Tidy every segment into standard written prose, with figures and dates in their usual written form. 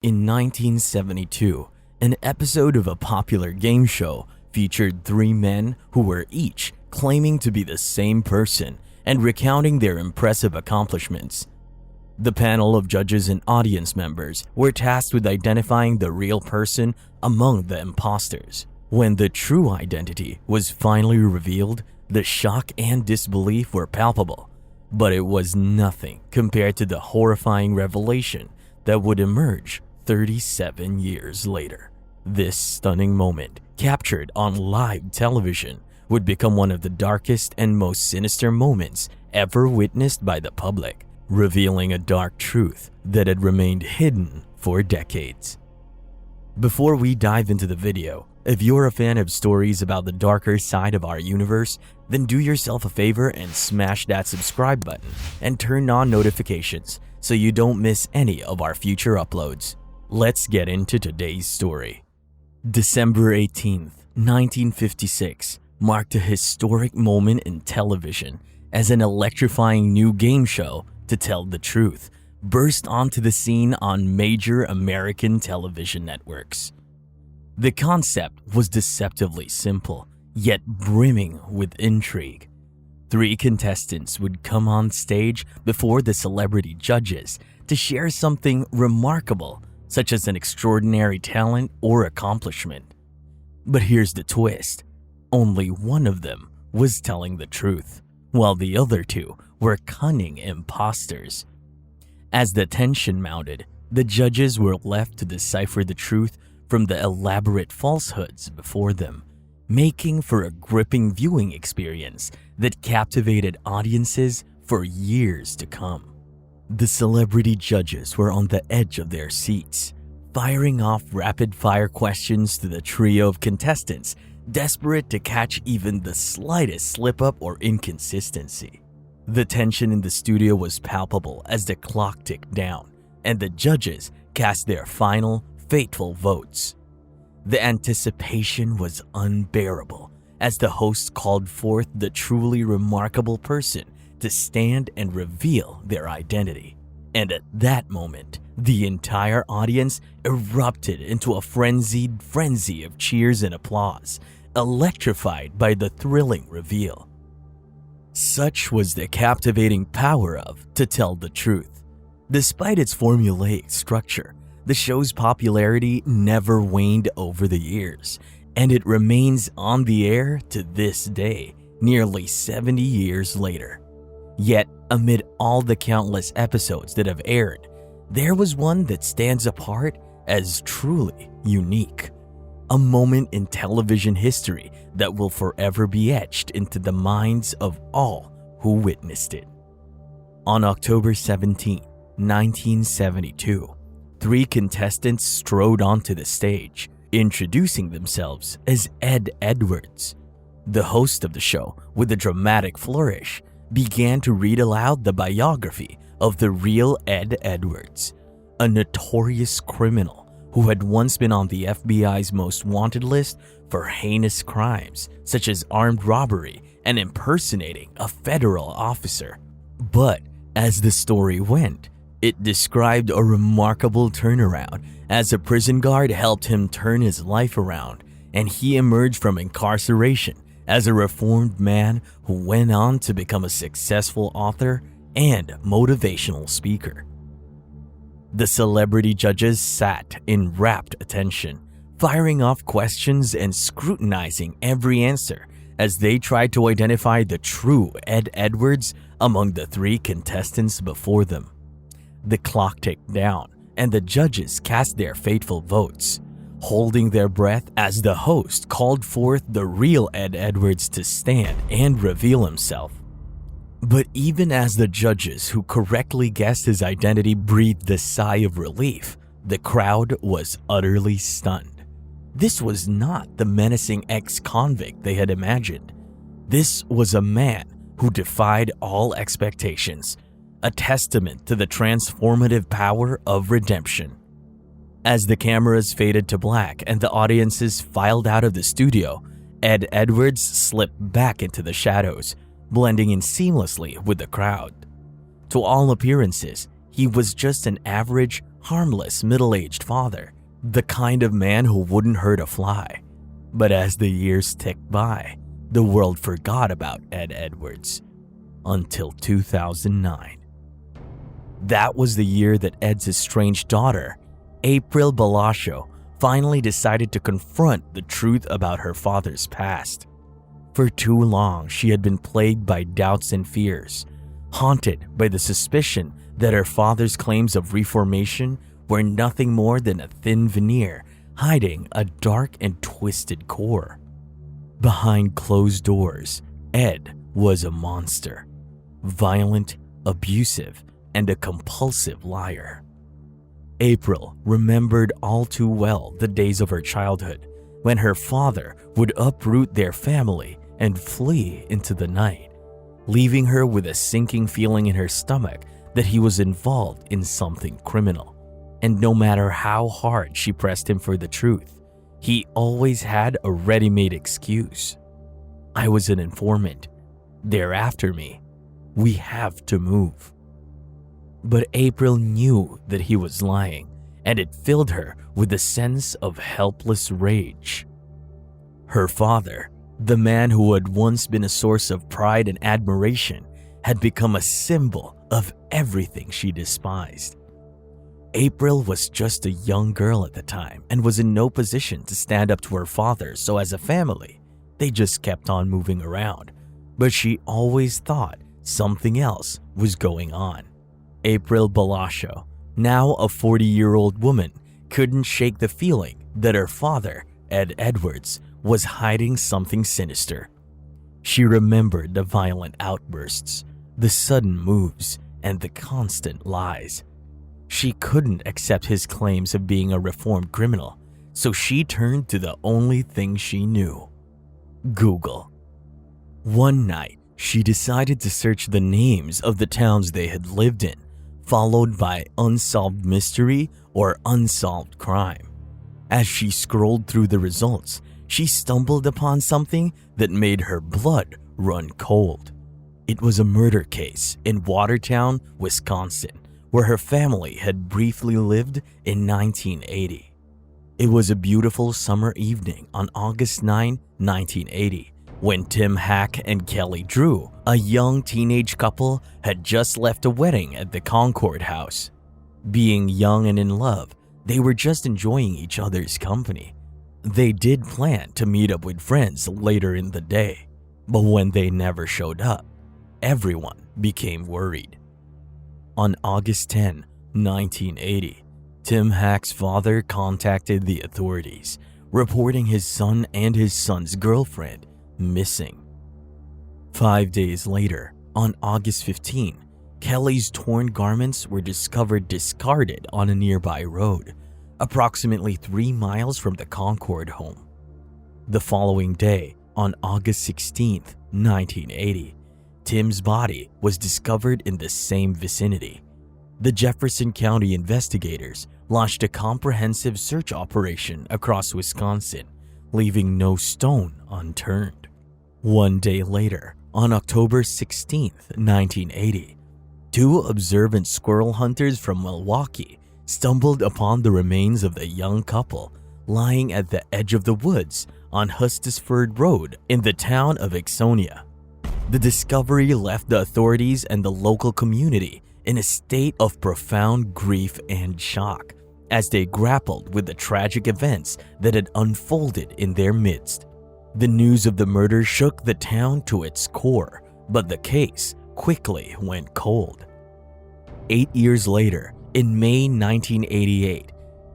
In 1972, an episode of a popular game show featured three men who were each claiming to be the same person and recounting their impressive accomplishments. The panel of judges and audience members were tasked with identifying the real person among the imposters. When the true identity was finally revealed, the shock and disbelief were palpable, but it was nothing compared to the horrifying revelation that would emerge 37 years later. This stunning moment, captured on live television, would become one of the darkest and most sinister moments ever witnessed by the public, revealing a dark truth that had remained hidden for decades. Before we dive into the video, if you're a fan of stories about the darker side of our universe, then do yourself a favor and smash that subscribe button and turn on notifications so you don't miss any of our future uploads. Let's get into today's story. December 18th, 1956 marked a historic moment in television as an electrifying new game show, To Tell the Truth, burst onto the scene on major American television networks. The concept was deceptively simple, yet brimming with intrigue. Three contestants would come on stage before the celebrity judges to share something remarkable, such as an extraordinary talent or accomplishment. But here's the twist. Only one of them was telling the truth, while the other two were cunning imposters. As the tension mounted, the judges were left to decipher the truth from the elaborate falsehoods before them, making for a gripping viewing experience that captivated audiences for years to come. The celebrity judges were on the edge of their seats, firing off rapid-fire questions to the trio of contestants, desperate to catch even the slightest slip-up or inconsistency. The tension in the studio was palpable as the clock ticked down, and the judges cast their final, fateful votes. The anticipation was unbearable as the host called forth the truly remarkable person to stand and reveal their identity. And at that moment, the entire audience erupted into a frenzied frenzy of cheers and applause, electrified by the thrilling reveal. Such was the captivating power of To Tell the Truth. Despite its formulaic structure, the show's popularity never waned over the years, and it remains on the air to this day, nearly 70 years later. Yet, amid all the countless episodes that have aired, there was one that stands apart as truly unique. A moment in television history that will forever be etched into the minds of all who witnessed it. On October 17, 1972, three contestants strode onto the stage, introducing themselves as Ed Edwards. The host of the show, with a dramatic flourish, began to read aloud the biography of the real Ed Edwards, a notorious criminal who had once been on the FBI's most wanted list for heinous crimes such as armed robbery and impersonating a federal officer. But as the story went, it described a remarkable turnaround as a prison guard helped him turn his life around, and he emerged from incarceration as a reformed man who went on to become a successful author and motivational speaker. The celebrity judges sat in rapt attention, firing off questions and scrutinizing every answer as they tried to identify the true Ed Edwards among the three contestants before them. The clock ticked down, and the judges cast their fateful votes, holding their breath as the host called forth the real Ed Edwards to stand and reveal himself. But even as the judges who correctly guessed his identity breathed a sigh of relief, the crowd was utterly stunned. This was not the menacing ex-convict they had imagined. This was a man who defied all expectations, a testament to the transformative power of redemption. As the cameras faded to black and the audiences filed out of the studio, Ed Edwards slipped back into the shadows, blending in seamlessly with the crowd. To all appearances, he was just an average, harmless middle-aged father, the kind of man who wouldn't hurt a fly. But as the years ticked by, the world forgot about Ed Edwards until 2009. That was the year that Ed's estranged daughter, April Balascio, finally decided to confront the truth about her father's past. For too long, she had been plagued by doubts and fears, haunted by the suspicion that her father's claims of reformation were nothing more than a thin veneer hiding a dark and twisted core. Behind closed doors, Ed was a monster, violent, abusive, and a compulsive liar. April remembered all too well the days of her childhood when her father would uproot their family and flee into the night, leaving her with a sinking feeling in her stomach that he was involved in something criminal. And no matter how hard she pressed him for the truth, he always had a ready-made excuse. I was an informant. They're after me. We have to move. But April knew that he was lying, and it filled her with a sense of helpless rage. Her father, the man who had once been a source of pride and admiration, had become a symbol of everything she despised. April was just a young girl at the time and was in no position to stand up to her father, so as a family, they just kept on moving around. But she always thought something else was going on. April Balascio, now a 40-year-old woman, couldn't shake the feeling that her father, Ed Edwards, was hiding something sinister. She remembered the violent outbursts, the sudden moves, and the constant lies. She couldn't accept his claims of being a reformed criminal, so she turned to the only thing she knew: Google. One night, she decided to search the names of the towns they had lived in, followed by unsolved mystery or unsolved crime. As she scrolled through the results, she stumbled upon something that made her blood run cold. It was a murder case in Watertown, Wisconsin, where her family had briefly lived in 1980. It was a beautiful summer evening on August 9, 1980, when Tim Hack and Kelly Drew, a young teenage couple, had just left a wedding at the Concord House. Being young and in love, they were just enjoying each other's company. They did plan to meet up with friends later in the day, but when they never showed up, everyone became worried. On August 10, 1980, Tim Hack's father contacted the authorities, reporting his son and his son's girlfriend missing. 5 days later, on August 15, Kelly's torn garments were discovered discarded on a nearby road, approximately 3 miles from the Concord home. The following day, on August 16, 1980, Tim's body was discovered in the same vicinity. The Jefferson County investigators launched a comprehensive search operation across Wisconsin, leaving no stone unturned. 1 day later, on October 16, 1980, 2 observant squirrel hunters from Milwaukee stumbled upon the remains of the young couple lying at the edge of the woods on Hustisford Road in the town of Ixonia. The discovery left the authorities and the local community in a state of profound grief and shock as they grappled with the tragic events that had unfolded in their midst. The news of the murder shook the town to its core, but the case quickly went cold. 8 years later, in May 1988,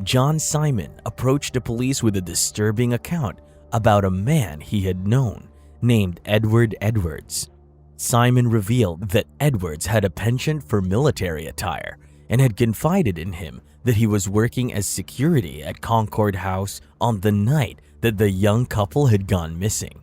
John Simon approached the police with a disturbing account about a man he had known named Edward Edwards. Simon revealed that Edwards had a penchant for military attire and had confided in him that he was working as security at Concord House on the night that the young couple had gone missing.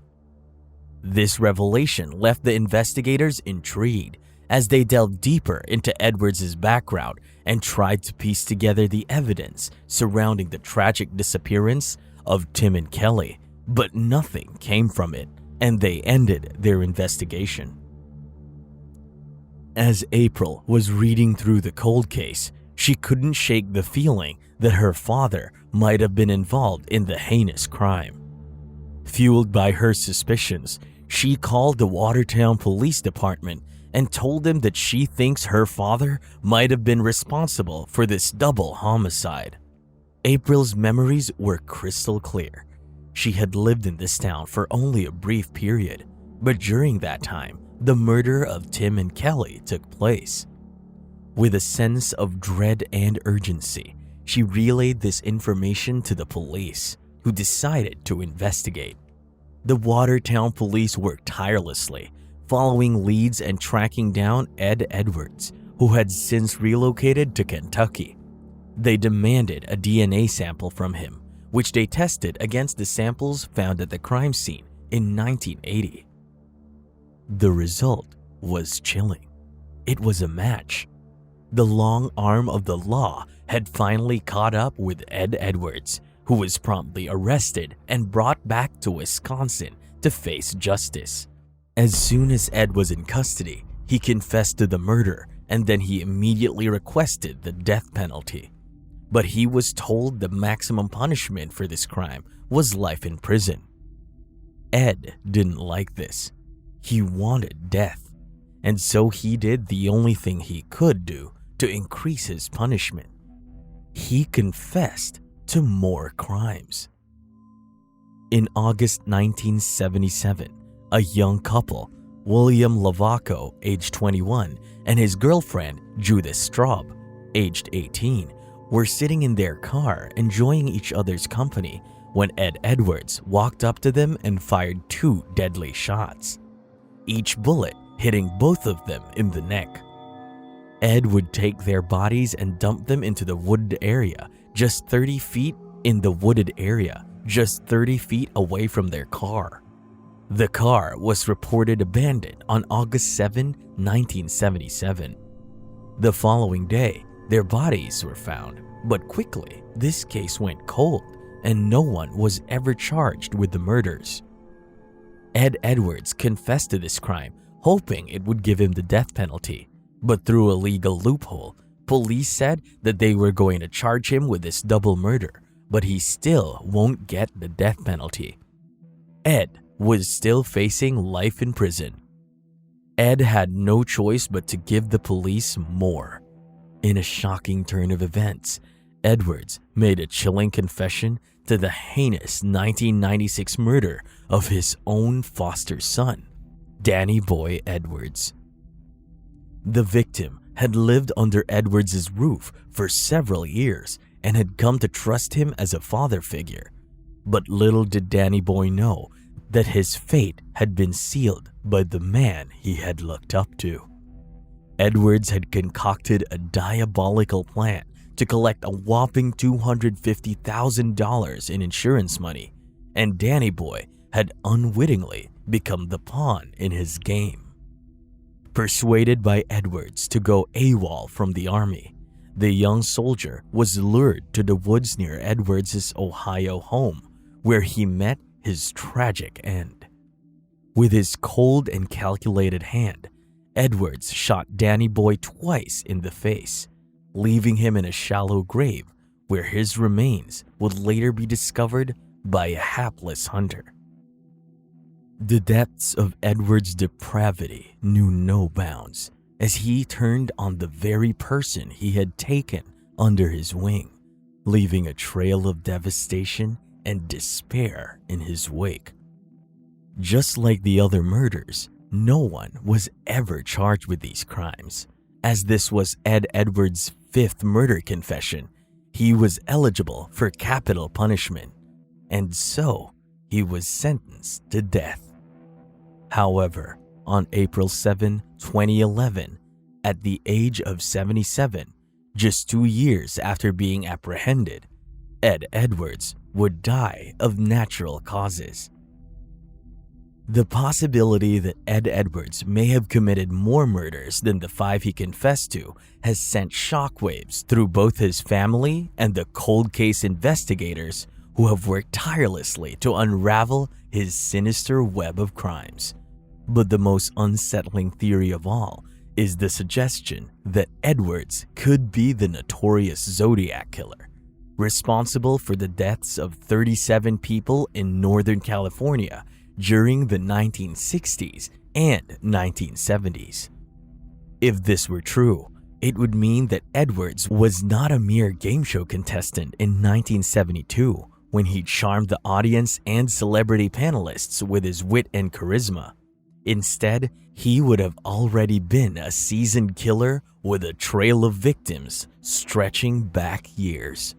This revelation left the investigators intrigued as they delved deeper into Edwards' background and tried to piece together the evidence surrounding the tragic disappearance of Tim and Kelly, but nothing came from it, and they ended their investigation. As April was reading through the cold case, She couldn't shake the feeling that her father might have been involved in the heinous crime. Fueled by her suspicions, she called the Watertown Police Department and told them that she thinks her father might have been responsible for this double homicide. April's memories were crystal clear. She had lived in this town for only a brief period, but during that time, the murder of Tim and Kelly took place. With a sense of dread and urgency, she relayed this information to the police, who decided to investigate. The Watertown police worked tirelessly, following leads and tracking down Ed Edwards, who had since relocated to Kentucky. They demanded a DNA sample from him, which they tested against the samples found at the crime scene in 1980. The result was chilling. It was a match. The long arm of the law had finally caught up with Ed Edwards, who was promptly arrested and brought back to Wisconsin to face justice. As soon as Ed was in custody, he confessed to the murder and then he immediately requested the death penalty. But he was told the maximum punishment for this crime was life in prison. Ed didn't like this. He wanted death, and so he did the only thing he could do to increase his punishment. He confessed to more crimes. In August 1977, a young couple, William Lavaco, aged 21, and his girlfriend, Judith Straub, aged 18, were sitting in their car enjoying each other's company when Ed Edwards walked up to them and fired 2 deadly shots, each bullet hitting both of them in the neck. Ed would take their bodies and dump them into the wooded area just 30 feet away from their car. The car was reported abandoned on August 7, 1977. The following day, their bodies were found, but quickly this case went cold and no one was ever charged with the murders. Ed Edwards confessed to this crime, hoping it would give him the death penalty, but through a legal loophole, police said that they were going to charge him with this double murder, but he still won't get the death penalty. Ed was still facing life in prison. Ed had no choice but to give the police more. In a shocking turn of events, Edwards made a chilling confession to the heinous 1996 murder of his own foster son, Danny Boy Edwards. The victim had lived under Edwards' roof for several years and had come to trust him as a father figure. But little did Danny Boy know that his fate had been sealed by the man he had looked up to. Edwards had concocted a diabolical plan to collect a whopping $250,000 in insurance money, and Danny Boy had unwittingly become the pawn in his game. Persuaded by Edwards to go AWOL from the army, the young soldier was lured to the woods near Edwards' Ohio home, where he met his tragic end. With his cold and calculated hand, Edwards shot Danny Boy twice in the face, leaving him in a shallow grave where his remains would later be discovered by a hapless hunter. The depths of Edwards' depravity knew no bounds as he turned on the very person he had taken under his wing, leaving a trail of devastation and despair in his wake. Just like the other murders, no one was ever charged with these crimes. As this was Ed Edwards' 5th murder confession, he was eligible for capital punishment, and so he was sentenced to death. However, on April 7, 2011, at the age of 77, just 2 years after being apprehended, Ed Edwards would die of natural causes. The possibility that Ed Edwards may have committed more murders than the 5 he confessed to has sent shockwaves through both his family and the cold case investigators who have worked tirelessly to unravel his sinister web of crimes. But the most unsettling theory of all is the suggestion that Edwards could be the notorious Zodiac killer, responsible for the deaths of 37 people in Northern California during the 1960s and 1970s. If this were true, it would mean that Edwards was not a mere game show contestant in 1972 when he charmed the audience and celebrity panelists with his wit and charisma. Instead, he would have already been a seasoned killer with a trail of victims stretching back years.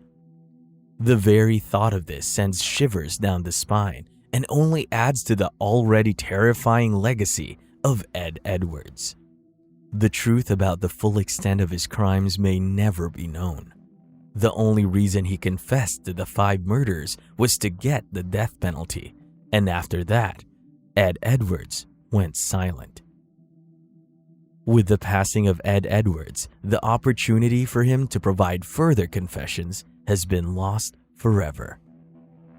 The very thought of this sends shivers down the spine and only adds to the already terrifying legacy of Ed Edwards. The truth about the full extent of his crimes may never be known. The only reason he confessed to the 5 murders was to get the death penalty, and after that, Ed Edwards went silent. With the passing of Ed Edwards, the opportunity for him to provide further confessions has been lost forever.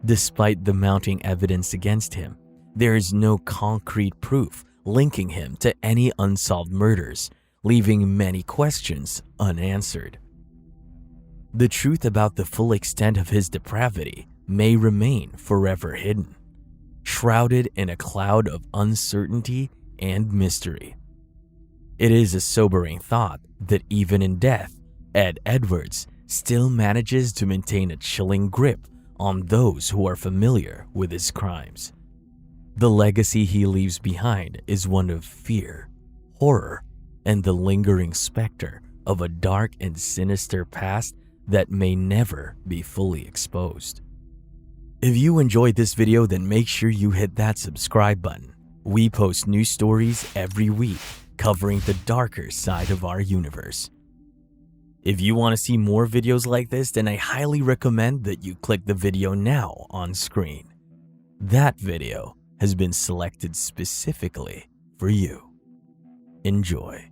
Despite the mounting evidence against him, there is no concrete proof linking him to any unsolved murders, leaving many questions unanswered. The truth about the full extent of his depravity may remain forever hidden, shrouded in a cloud of uncertainty and mystery. It is a sobering thought that even in death, Ed Edwards still manages to maintain a chilling grip on those who are familiar with his crimes. The legacy he leaves behind is one of fear, horror, and the lingering specter of a dark and sinister past that may never be fully exposed. If you enjoyed this video, then make sure you hit that subscribe button. We post new stories every week covering the darker side of our universe. If you want to see more videos like this, then I highly recommend that you click the video now on screen. That video has been selected specifically for you. Enjoy.